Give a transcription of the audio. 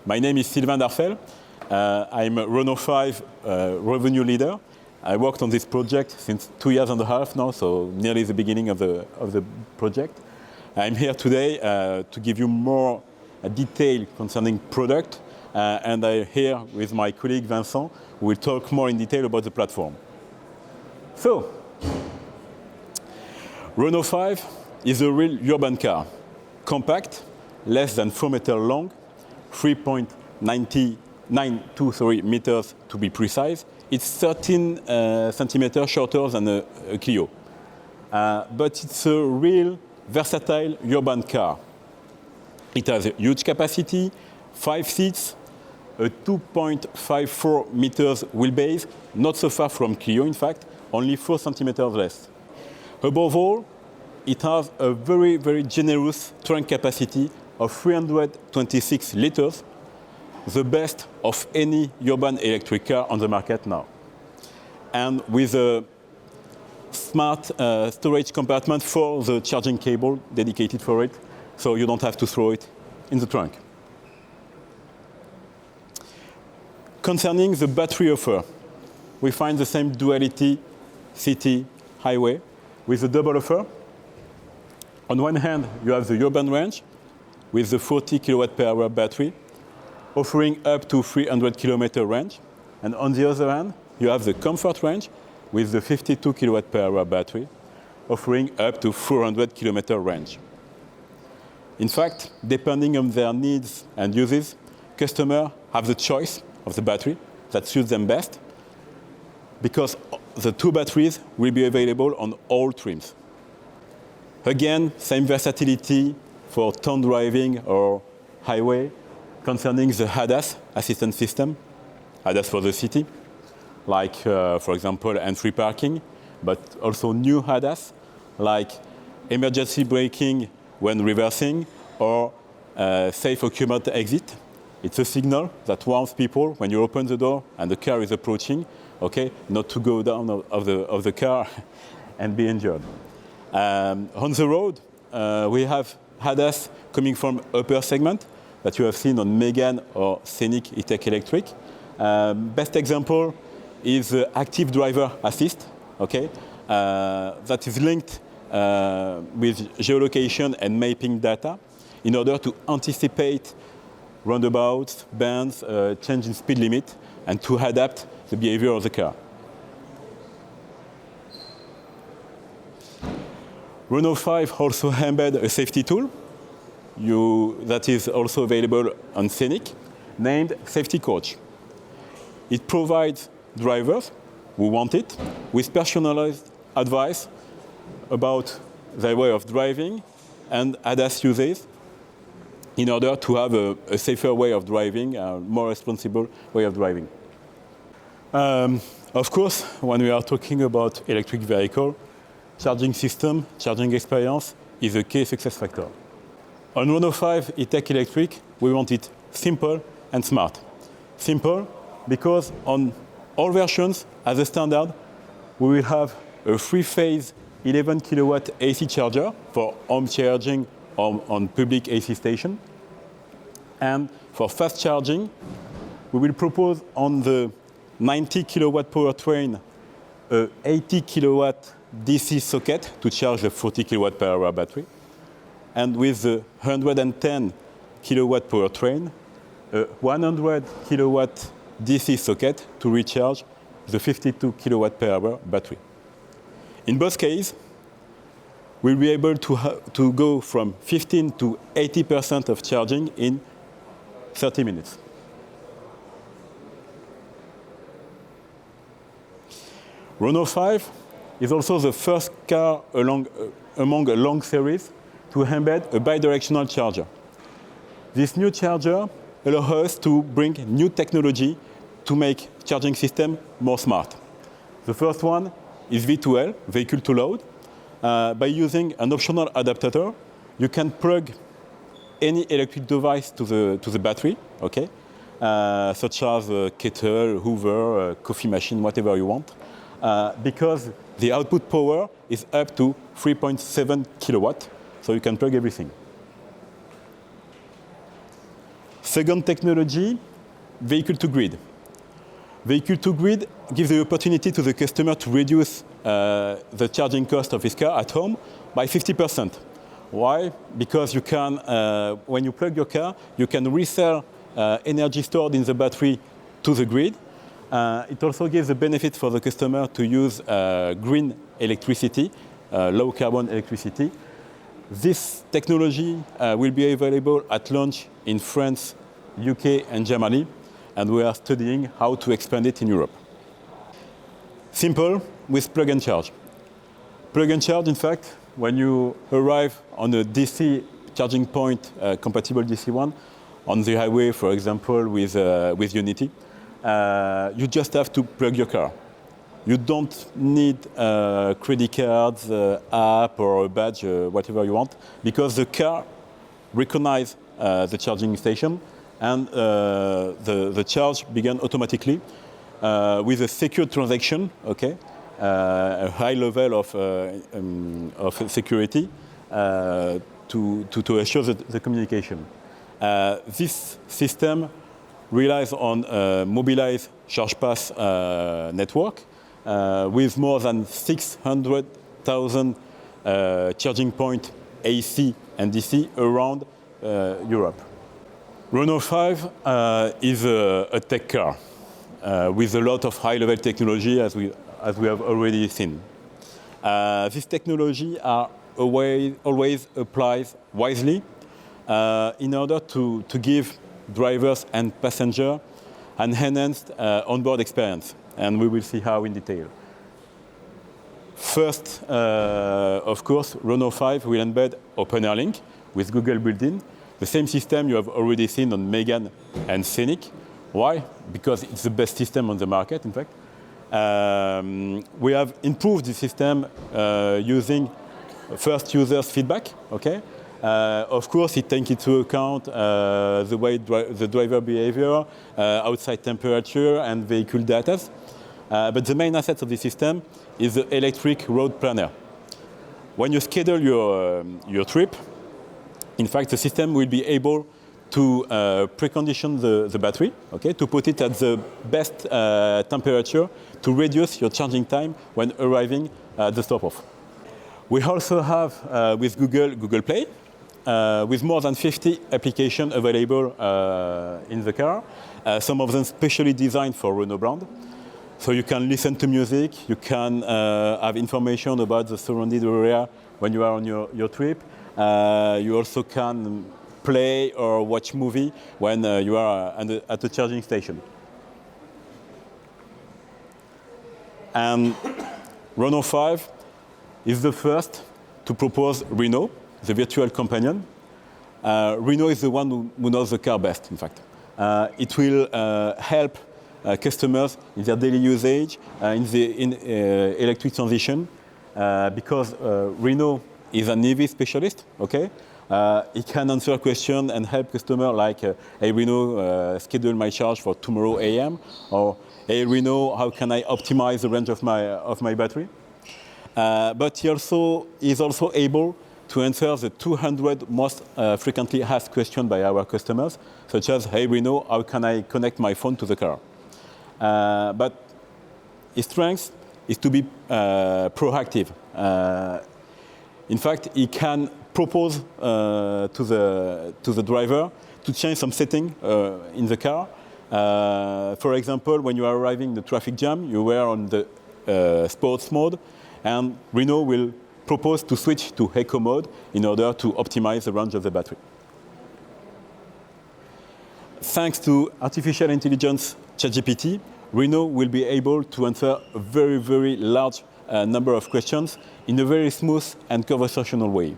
My name is Sylvain Darfel. I'm a Renault 5 revenue leader. I worked on this project since 2.5 years now, so nearly the beginning of the project. I'm here today to give you more detail concerning product, and I'm here with my colleague Vincent, who will talk more in detail about the platform. So, Renault 5 is a real urban car. Compact, less than 4 meters long, 3.923 meters to be precise. It's 13 centimeters shorter than a Clio. But it's a real versatile urban car. It has a huge capacity, 5 seats, a 2.54 meters wheelbase, not so far from Clio in fact, only 4 centimeters less. Above all, it has a very, very generous trunk capacity of 326 liters, the best of any urban electric car on the market now. And with a smart storage compartment for the charging cable dedicated for it, so you don't have to throw it in the trunk. Concerning the battery offer, we find the same duality city highway with a double offer. On one hand, you have the urban range with the 40 kilowatt per hour battery, offering up to 300 kilometer range. And on the other hand, you have the comfort range with the 52 kilowatt per hour battery, offering up to 400 kilometer range. In fact, depending on their needs and uses, customers have the choice of the battery that suits them best, because the two batteries will be available on all trims. Again, same versatility for town driving or highway concerning the ADAS assistance system, ADAS for the city, like, for example, entry parking, but also new ADAS, like emergency braking when reversing or safe occupant exit. It's a signal that warns people when you open the door and the car is approaching, okay, not to go down of the car and be injured. On the road, we have ADAS coming from upper segment that you have seen on Megane or Scenic E-Tech Electric. Best example is active driver assist, okay, that is linked with geolocation and mapping data in order to anticipate roundabouts, bends, change in speed limit, and to adapt the behavior of the car. Renault 5 also embeds a safety tool that is also available on Scenic, named Safety Coach. It provides drivers who want it with personalized advice about their way of driving and ADAS uses in order to have a safer way of driving, a more responsible way of driving. Of course, when we are talking about electric vehicle, charging system, charging experience is a key success factor. On Renault 5 E-Tech Electric, we want it simple and smart. Simple because on all versions, as a standard, we will have a 3-phase 11 kilowatt AC charger for home charging on public AC station. And for fast charging, we will propose on the 90 kilowatt powertrain a 80 kilowatt DC socket to charge the 40 kilowatt per hour battery. And with the 110 kilowatt powertrain, a 100 kilowatt DC socket to recharge the 52 kilowatt per hour battery. In both cases, we'll be able to go from 15 to 80% of charging in 30 minutes. Renault 5 is also the first car among a long series to embed a bidirectional charger. This new charger allows us to bring new technology to make charging system more smart. The first one is V2L, vehicle to load. By using an optional adapter, you can plug any electric device to the battery, okay? Such as a kettle, Hoover, coffee machine, whatever you want, because the output power is up to 3.7 kilowatt, so you can plug everything. Second technology, vehicle-to-grid. Vehicle-to-grid gives the opportunity to the customer to reduce the charging cost of his car at home by 50%. Why? Because you can, when you plug your car, you can resell energy stored in the battery to the grid. It also gives the benefit for the customer to use green electricity, low-carbon electricity. This technology will be available at launch in France, UK, and Germany, and we are studying how to expand it in Europe. Simple with plug and charge. Plug and charge, in fact, when you arrive on a DC charging point, compatible DC one, on the highway, for example, with Unity, you just have to plug your car. You don't need credit cards, app, or a badge, whatever you want, because the car recognizes the charging station, and the charge began automatically with a secure transaction, okay, a high level of security to assure the communication. This system relies on a mobilized charge pass network with more than 600,000 charging points AC and DC around Europe. Renault 5 is a tech car with a lot of high-level technology, as we have already seen. This technology are always applied wisely in order to give drivers and passengers an enhanced onboard experience, and we will see how in detail. First, of course, Renault 5 will embed OpenAir Link with Google built-in. The same system you have already seen on Megane and Scenic. Why? Because it's the best system on the market, in fact. We have improved the system using first users' feedback, okay? Of course, it takes into account the way the driver behavior, outside temperature, and vehicle data. But the main asset of the system is the electric road planner. When you schedule your trip, in fact, the system will be able to precondition the battery, okay, to put it at the best temperature to reduce your charging time when arriving at the stop-off. We also have with Google Play, with more than 50 applications available in the car, some of them specially designed for Renault brand. So you can listen to music, you can have information about the surrounding area when you are on your trip. You also can play or watch movie when you are at a charging station. And Renault 5 is the first to propose Renault, the virtual companion. Renault is the one who knows the car best, in fact. It will help customers in their daily usage, in electric transition, because Renault is an EV specialist, okay? It can answer questions and help customers like, hey Renault, schedule my charge for tomorrow AM, or hey Renault, how can I optimize the range of my battery? But he is also able to answer the 200 most frequently asked questions by our customers, such as, hey Renault, how can I connect my phone to the car? But his strength is to be proactive. In fact, he can propose to the driver to change some setting in the car. For example, when you are arriving in the traffic jam, you were on the sports mode, and Renault will propose to switch to eco mode in order to optimize the range of the battery. Thanks to artificial intelligence ChatGPT, Renault will be able to answer a very, very large number of questions in a very smooth and conversational way.